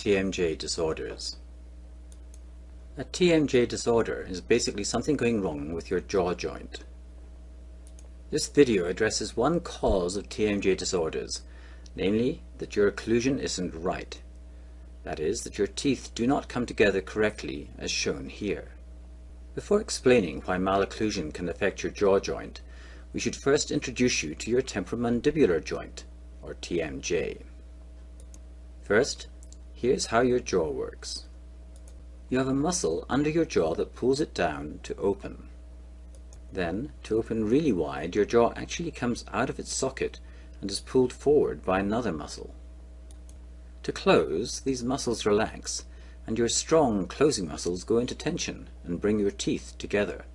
TMJ disorders. A TMJ disorder is basically something going wrong with your jaw joint. This video addresses one cause of TMJ disorders, namely that your occlusion isn't right. That is, that your teeth do not come together correctly as shown here. Before explaining why malocclusion can affect your jaw joint, we should first introduce you to your temporomandibular joint, or TMJ. First, here's how your jaw works. You have a muscle under your jaw that pulls it down to open. Then, to open really wide, your jaw actually comes out of its socket and is pulled forward by another muscle. To close, these muscles relax, and your strong closing muscles go into tension and bring your teeth together.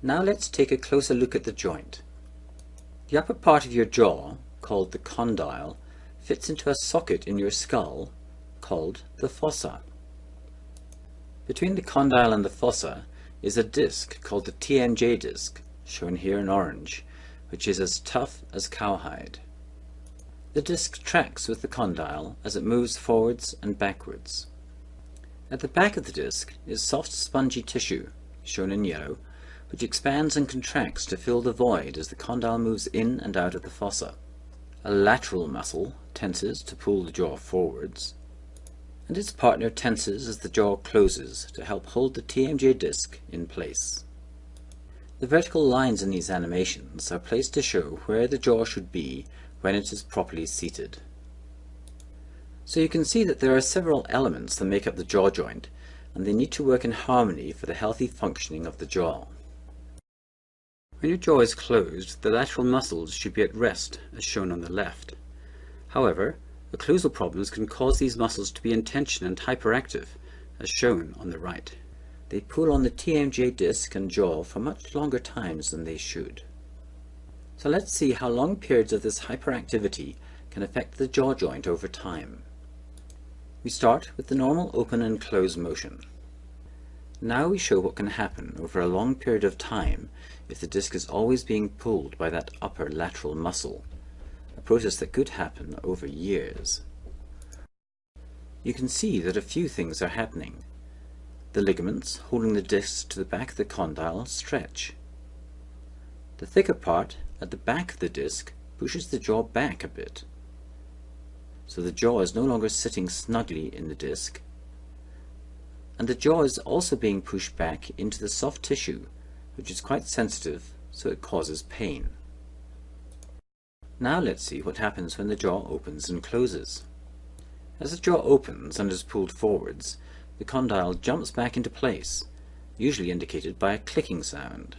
Now let's take a closer look at the joint. The upper part of your jaw, called the condyle, fits into a socket in your skull, called the fossa. Between the condyle and the fossa is a disc called the TMJ disc, shown here in orange, which is as tough as cowhide. The disc tracks with the condyle as it moves forwards and backwards. At the back of the disc is soft spongy tissue, shown in yellow, which expands and contracts to fill the void as the condyle moves in and out of the fossa. A lateral muscle tenses to pull the jaw forwards, and its partner tenses as the jaw closes to help hold the TMJ disc in place. The vertical lines in these animations are placed to show where the jaw should be when it is properly seated. So you can see that there are several elements that make up the jaw joint, and they need to work in harmony for the healthy functioning of the jaw. When your jaw is closed, the lateral muscles should be at rest, as shown on the left. However, occlusal problems can cause these muscles to be in tension and hyperactive, as shown on the right. They pull on the TMJ disc and jaw for much longer times than they should. So let's see how long periods of this hyperactivity can affect the jaw joint over time. We start with the normal open and close motion. Now we show what can happen over a long period of time if the disc is always being pulled by that upper lateral muscle, a process that could happen over years. You can see that a few things are happening. The ligaments holding the disc to the back of the condyle stretch. The thicker part at the back of the disc pushes the jaw back a bit, so the jaw is no longer sitting snugly in the disc, and the jaw is also being pushed back into the soft tissue, which is quite sensitive, so it causes pain. Now let's see what happens when the jaw opens and closes. As the jaw opens and is pulled forwards, the condyle jumps back into place, usually indicated by a clicking sound.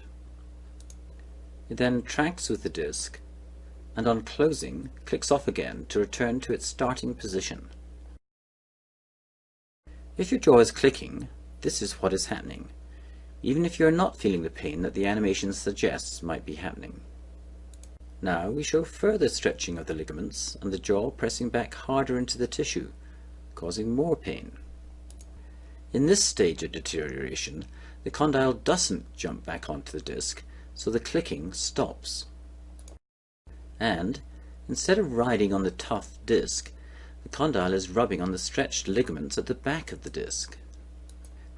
It then tracks with the disc, and on closing, clicks off again to return to its starting position. If your jaw is clicking, this is what is happening, even if you are not feeling the pain that the animation suggests might be happening. Now we show further stretching of the ligaments and the jaw pressing back harder into the tissue, causing more pain. In this stage of deterioration, the condyle doesn't jump back onto the disc, so the clicking stops. And, instead of riding on the tough disc, the condyle is rubbing on the stretched ligaments at the back of the disc,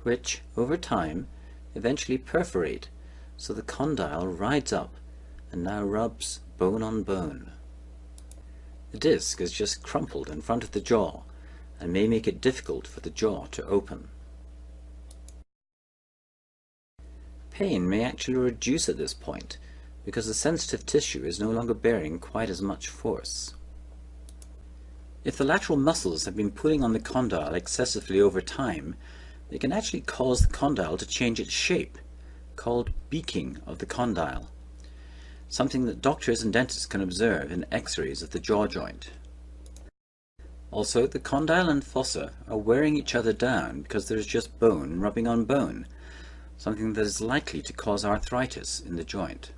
which, over time, eventually perforate, so the condyle rides up and now rubs bone on bone. The disc is just crumpled in front of the jaw and may make it difficult for the jaw to open. Pain may actually reduce at this point because the sensitive tissue is no longer bearing quite as much force. If the lateral muscles have been pulling on the condyle excessively over time, they can actually cause the condyle to change its shape, called beaking of the condyle, something that doctors and dentists can observe in x-rays of the jaw joint. Also, the condyle and fossa are wearing each other down because there is just bone rubbing on bone, something that is likely to cause arthritis in the joint.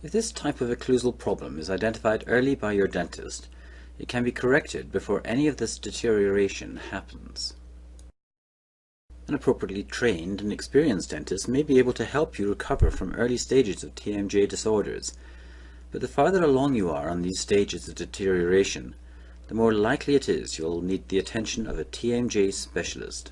If this type of occlusal problem is identified early by your dentist, it can be corrected before any of this deterioration happens. An appropriately trained and experienced dentist may be able to help you recover from early stages of TMJ disorders, but the farther along you are on these stages of deterioration, the more likely it is you'll need the attention of a TMJ specialist.